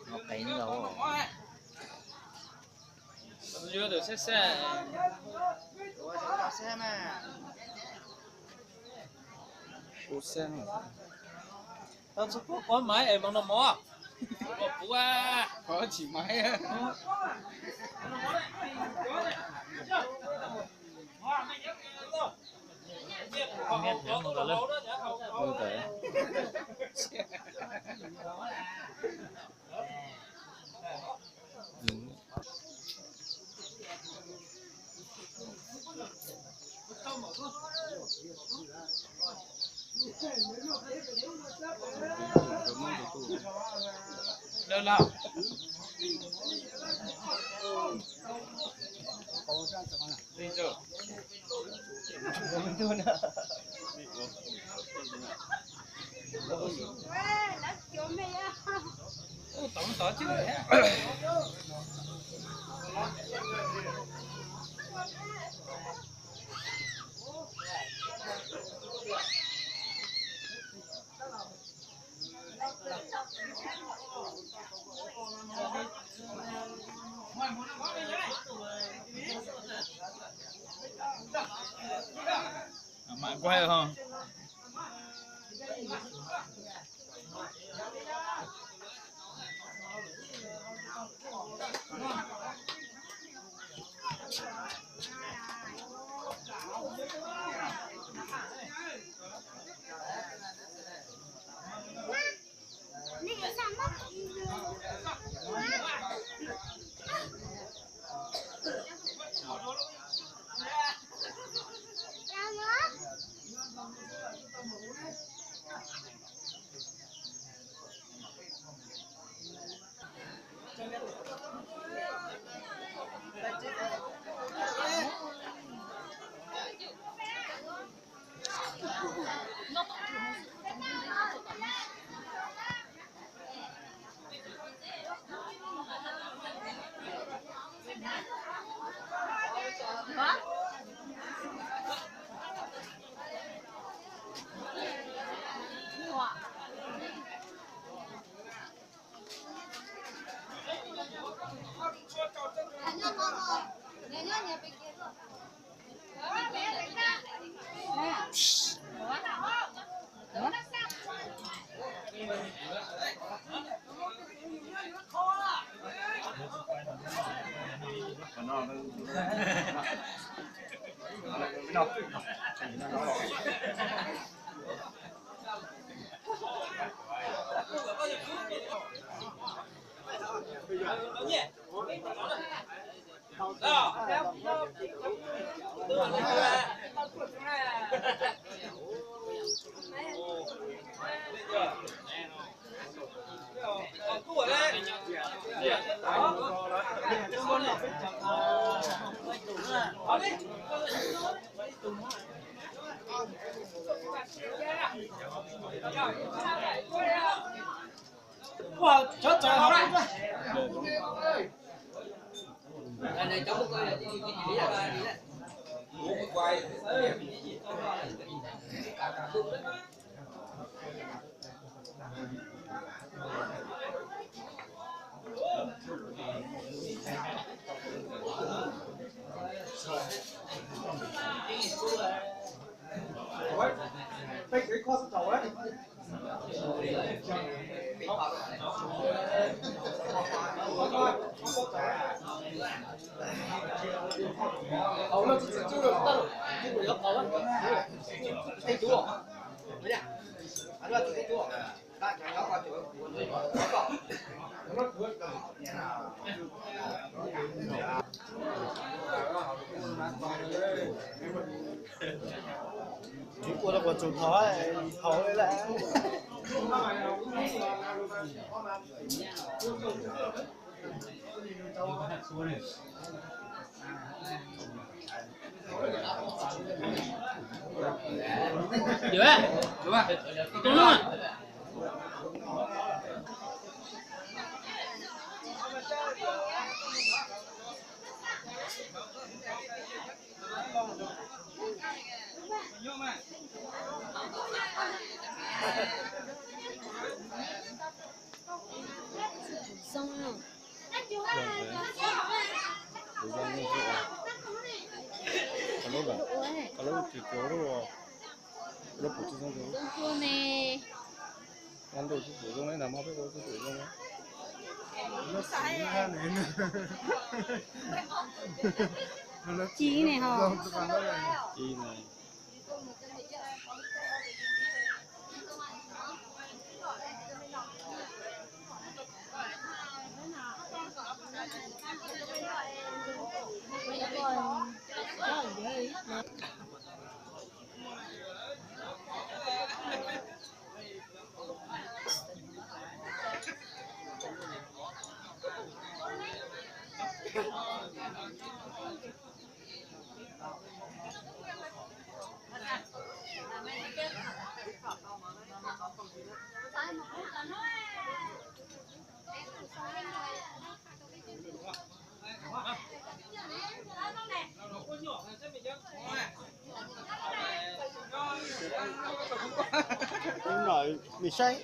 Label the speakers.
Speaker 1: một tí nữa đâu.
Speaker 2: Dưa được xe xe.
Speaker 1: Ủa xe mà.
Speaker 2: Ủa xe mà. Tao sắp có máy em bằng nó mò. Ủa à. Có chỉ máy á.
Speaker 1: Không biết nữa mà lên.
Speaker 2: Ok. Đâu nào? Đi chưa?
Speaker 1: Mình thôi nữa.
Speaker 2: Tổng tỏ chứ. Mạnh quay không?
Speaker 3: Wow, chết trời không đấy.
Speaker 4: Này cháu có coi là chị nghĩ là gì đấy. Quay.
Speaker 3: Cái kho sắt dầu đấy. nó chỉ được tao cái của nó có anh chú ạ đấy nhá anh là cái chú ạ bạn chẳng có chú
Speaker 1: Chú của nó còn chủ thói lại.
Speaker 2: Được á, đúng à? Đúng luôn à?
Speaker 5: Xong Cô nè.
Speaker 2: ăn đồ chú giống ấy, làm sao biết đồ chú giống ấy.
Speaker 1: Nó xí ra này nữa.
Speaker 5: Chí này hả?
Speaker 2: Chi này.
Speaker 1: Em nói bị say.